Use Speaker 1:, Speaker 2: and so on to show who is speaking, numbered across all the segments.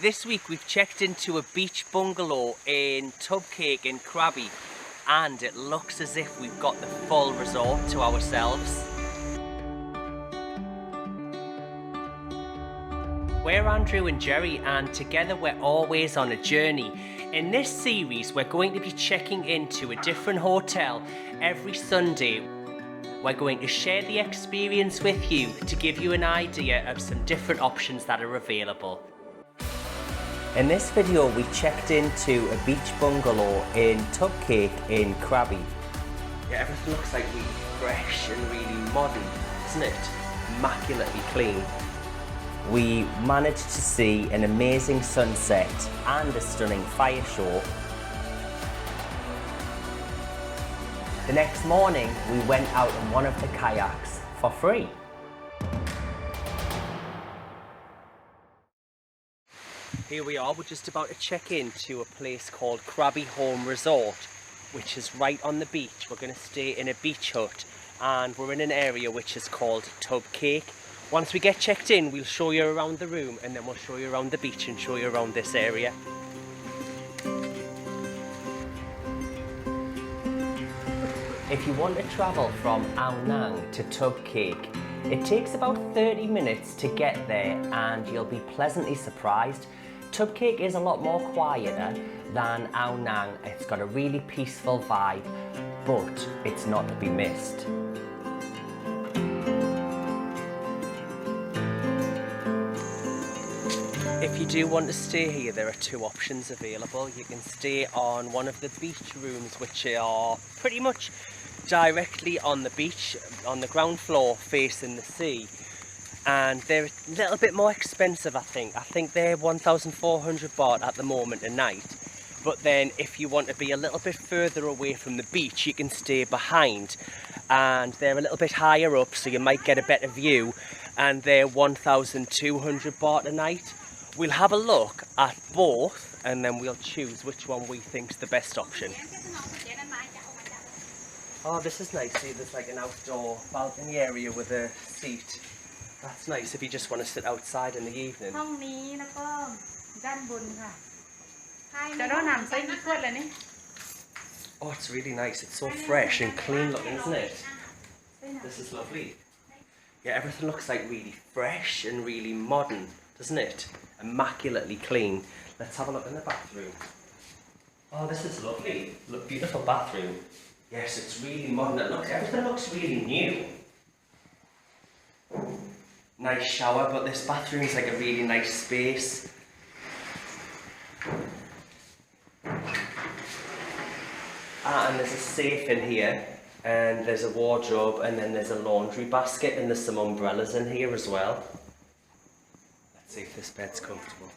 Speaker 1: This week we've checked into a beach bungalow in Tub Kaek in Krabi, and it looks as if we've got the full resort to ourselves. We're Andrew and Jerry, and together we're always on a journey. In this series we're going to be checking into a different hotel every Sunday. We're going to share the experience with you to give you an idea of some different options that are available. In this video we checked into a beach bungalow in Tub Kaek in Krabi. Yeah, everything looks like really fresh and really modern, isn't it? Immaculately clean. We managed to see an amazing sunset and a stunning fire show. The next morning we went out on one of the kayaks for free. Here we are, we're just about to check into a place called Krabi Home Resort, which is right on the beach. We're going to stay in a beach hut and we're in an area which is called Tub Kaek. Once we get checked in, we'll show you around the room and then we'll show you around the beach and show you around this area. If you want to travel from Phang Nga to Tub Kaek, it takes about 30 minutes to get there and you'll be pleasantly surprised. Tub Kaek is a lot more quieter than Phang Nga. It's got a really peaceful vibe, but it's not to be missed. If you do want to stay here, there are two options available. You can stay on one of the beach rooms, which are pretty much directly on the beach, on the ground floor facing the sea, and they're a little bit more expensive. I think they're 1,400 baht at the moment a night. But then if you want to be a little bit further away from the beach, you can stay behind, and they're a little bit higher up, so you might get a better view, and they're 1,200 baht a night. We'll have a look at both and then we'll choose which one we think's the best option. Oh, this is nice. See, there's like an outdoor balcony area with a seat. That's nice if you just want to sit outside in the evening. Oh, it's really nice. It's so fresh and clean looking, isn't it? This is lovely. Yeah, everything looks like really fresh and really modern, doesn't it? Immaculately clean. Let's have a look in the bathroom. Oh, this is lovely. Look, beautiful bathroom. Yes, it's really modern. Everything looks really new. Nice shower, but this bathroom is like a really nice space. And there's a safe in here, and there's a wardrobe, and then there's a laundry basket, and there's some umbrellas in here as well. Let's see if this bed's comfortable.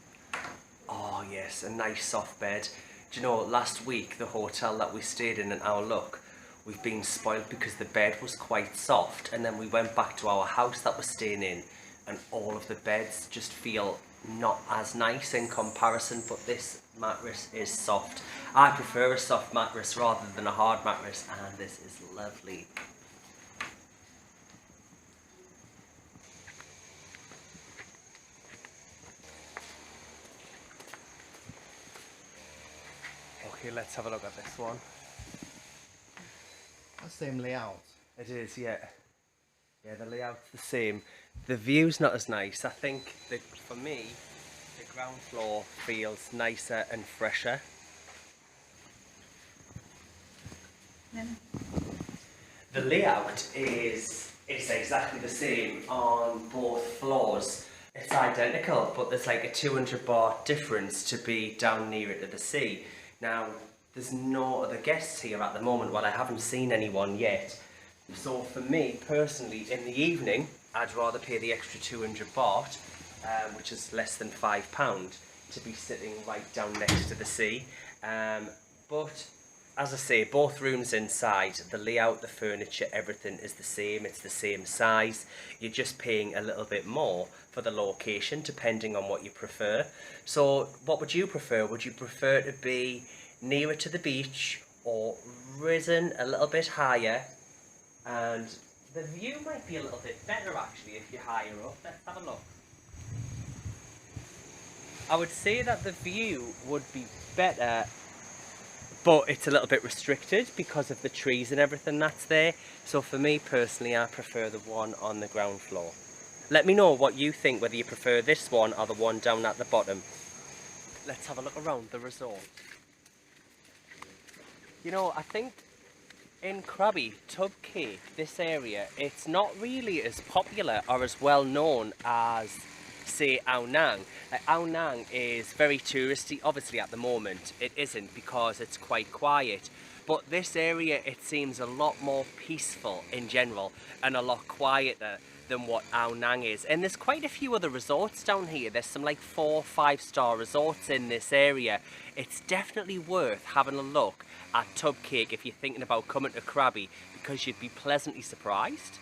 Speaker 1: Oh yes, a nice soft bed. Do you know, last week the hotel that we stayed in our look, we've been spoiled because the bed was quite soft, and then we went back to our house that we're staying in and all of the beds just feel not as nice in comparison, but this mattress is soft. I prefer a soft mattress rather than a hard mattress, and this is lovely. Okay, let's have a look at this one.
Speaker 2: The same layout.
Speaker 1: It is, yeah. Yeah, the layout's the same. The view's not as nice. I think that for me, the ground floor feels nicer and fresher. The layout is exactly the same on both floors. It's identical, but there's like a 200 baht difference to be down nearer to the sea. Now, there's no other guests here at the moment. Well, I haven't seen anyone yet. So for me, personally, in the evening, I'd rather pay the extra 200 baht, which is less than £5, to be sitting right down next to the sea. But, as I say, both rooms inside, the layout, the furniture, everything is the same. It's the same size. You're just paying a little bit more for the location, depending on what you prefer. So, what would you prefer? Would you prefer to be nearer to the beach or risen a little bit higher? And the view might be a little bit better actually if you're higher up. Let's have a look. I would say that the view would be better, but it's a little bit restricted because of the trees and everything that's there. So for me personally, I prefer the one on the ground floor. Let me know what you think, whether you prefer this one or the one down at the bottom. Let's have a look around the resort. You know, I think in Krabi, Tub Kaek, this area, it's not really as popular or as well known as, say, Ao Nang. Ao Nang is very touristy. Obviously at the moment it isn't, because it's quite quiet, but this area, it seems a lot more peaceful in general and a lot quieter than what Ao Nang is. And there's quite a few other resorts down here. There's some like 4 or 5-star resorts in this area. It's definitely worth having a look at Tub Kaek if you're thinking about coming to Krabi, because you'd be pleasantly surprised.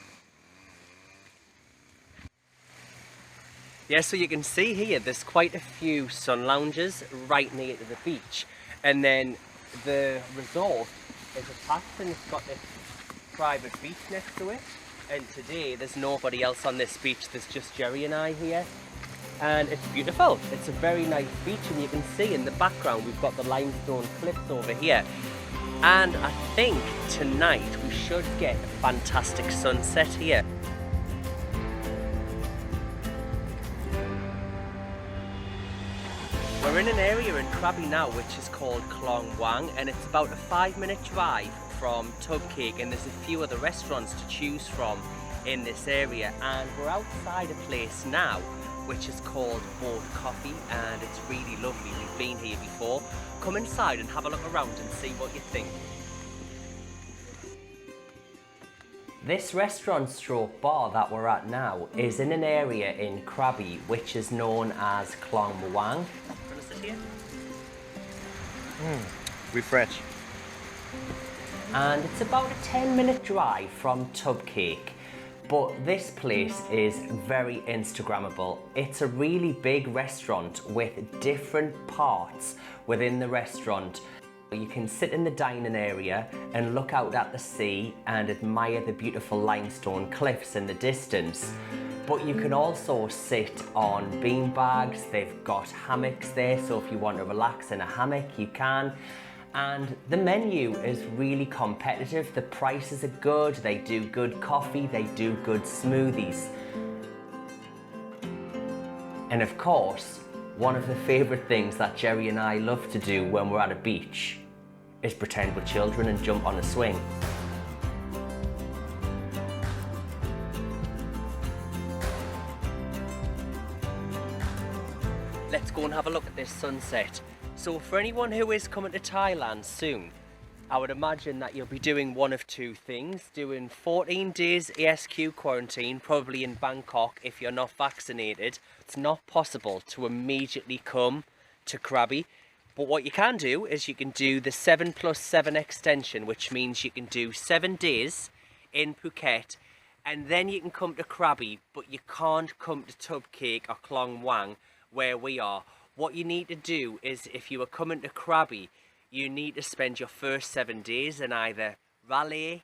Speaker 1: Yeah, so you can see here there's quite a few sun lounges right near to the beach, and then the resort is attached and it's got this private beach next to it. And today there's nobody else on this beach, there's just Jerry and I here, and it's beautiful. It's a very nice beach, and you can see in the background we've got the limestone cliffs over here. And I think tonight we should get a fantastic sunset here. We're in an area in Krabi now which is called Klong Muang, and it's about a 5-minute drive from Tub Kaek, and there's a few other restaurants to choose from in this area. And we're outside a place now which is called Boat Coffee, and it's really lovely. We've been here before. Come inside and have a look around and see what you think. This restaurant stroke bar that we're at now is in an area in Krabi which is known as Klong Muang.
Speaker 2: Refresh.
Speaker 1: And it's about a 10-minute drive from Tub Kaek. But this place is very Instagrammable. It's a really big restaurant with different parts within the restaurant. You can sit in the dining area and look out at the sea and admire the beautiful limestone cliffs in the distance. But you can also sit on bean bags. They've got hammocks there, so if you want to relax in a hammock, you can. And the menu is really competitive. The prices are good, they do good coffee, they do good smoothies. And of course, one of the favourite things that Jerry and I love to do when we're at a beach is pretend we're children and jump on a swing. Let's go and have a look at this sunset. So for anyone who is coming to Thailand soon, I would imagine that you'll be doing one of two things. Doing 14 days ASQ quarantine, probably in Bangkok if you're not vaccinated. It's not possible to immediately come to Krabi. But what you can do is you can do the 7+7 extension, which means you can do 7 days in Phuket, and then you can come to Krabi, but you can't come to Tub Kaek or Klong Muang where we are. What you need to do is, if you are coming to Krabi, you need to spend your first 7 days in either Raleigh,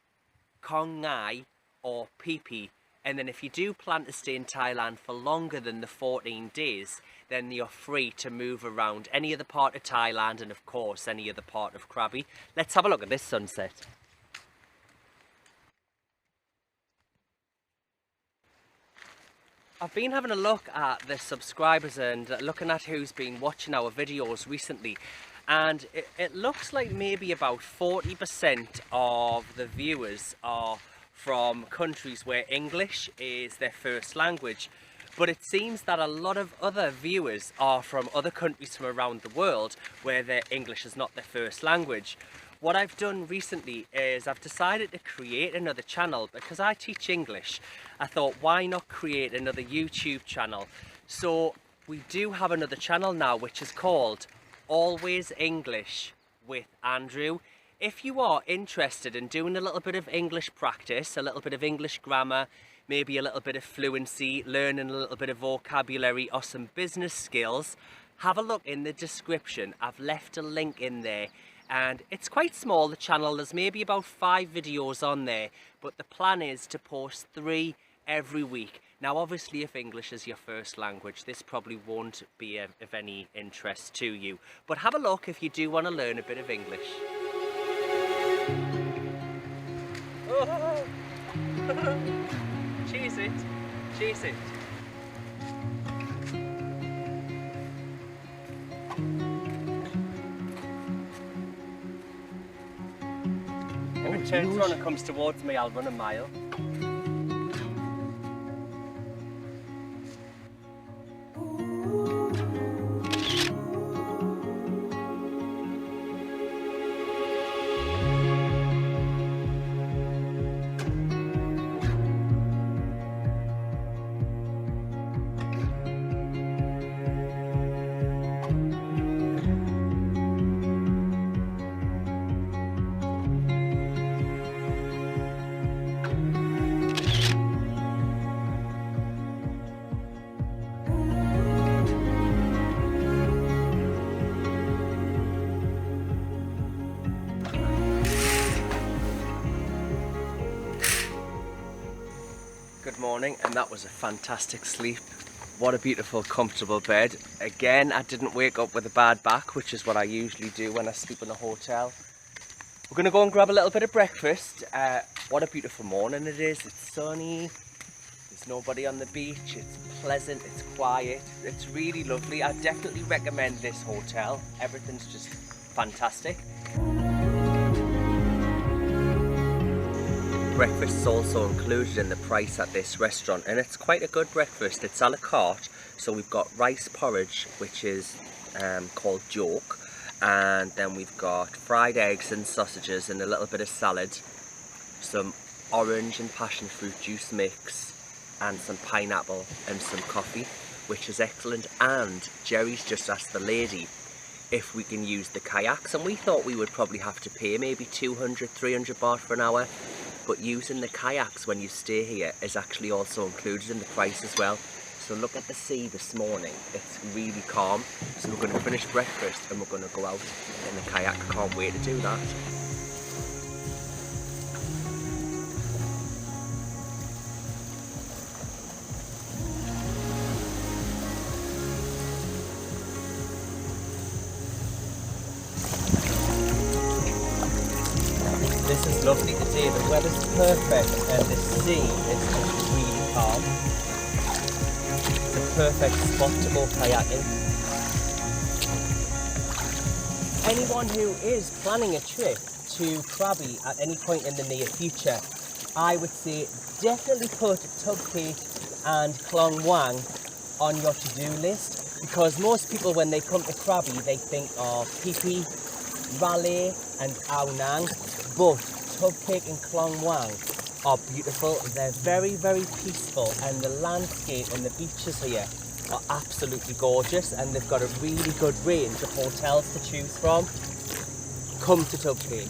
Speaker 1: Phang Nga or Phi Phi. And then if you do plan to stay in Thailand for longer than the 14 days, then you're free to move around any other part of Thailand and of course any other part of Krabi. Let's have a look at this sunset. I've been having a look at the subscribers and looking at who's been watching our videos recently, and it looks like maybe about 40% of the viewers are from countries where English is their first language. But it seems that a lot of other viewers are from other countries from around the world where their English is not their first language. What I've done recently is I've decided to create another channel because I teach English. I thought, why not create another YouTube channel? So we do have another channel now which is called Always English with Andrew. If you are interested in doing a little bit of English practice, a little bit of English grammar, maybe a little bit of fluency, learning a little bit of vocabulary or some business skills, have a look in the description. I've left a link in there. And it's quite small, the channel. There's maybe about 5 videos on there, but the plan is to post 3 every week. Now obviously if English is your first language, this probably won't be of any interest to you, but have a look if you do want to learn a bit of English. Oh. Chase it, chase it. If it turns around and comes towards me, I'll run a mile. Good morning, and that was a fantastic sleep. What a beautiful, comfortable bed. Again, I didn't wake up with a bad back, which is what I usually do when I sleep in a hotel. We're going to go and grab a little bit of breakfast. What a beautiful morning it is. It's sunny, there's nobody on the beach, it's pleasant, it's quiet, it's really lovely. I definitely recommend this hotel. Everything's just fantastic. Breakfast is also included in the price at this restaurant, and it's quite a good breakfast. It's a la carte, so we've got rice porridge, which is called joke, and then we've got fried eggs and sausages and a little bit of salad, some orange and passion fruit juice mix, and some pineapple and some coffee, which is excellent. And Jerry's just asked the lady if we can use the kayaks, and we thought we would probably have to pay maybe 200-300 baht for an hour. But using the kayaks when you stay here is actually also included in the price as well. So look at the sea this morning, it's really calm. So we're going to finish breakfast and we're going to go out in the kayak. I can't wait to do that. This is lovely today, the weather's perfect and the sea is just really calm. It's a perfect spot to go kayaking. Anyone who is planning a trip to Krabi at any point in the near future, I would say definitely put Tub Kaek and Klong Muang on your to-do list, because most people when they come to Krabi they think of Phi Phi, Raleigh and Ao Nang. But Tub Kaek and Klong Muang are beautiful. They're very, very peaceful, and the landscape and the beaches here are absolutely gorgeous, and they've got a really good range of hotels to choose from. Come to Tub Kaek.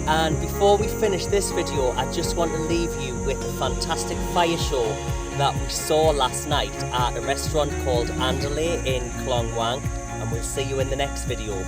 Speaker 1: And before we finish this video, I just want to leave you with a fantastic fire show that we saw last night at a restaurant called Andalay in Klong Muang, and we'll see you in the next video.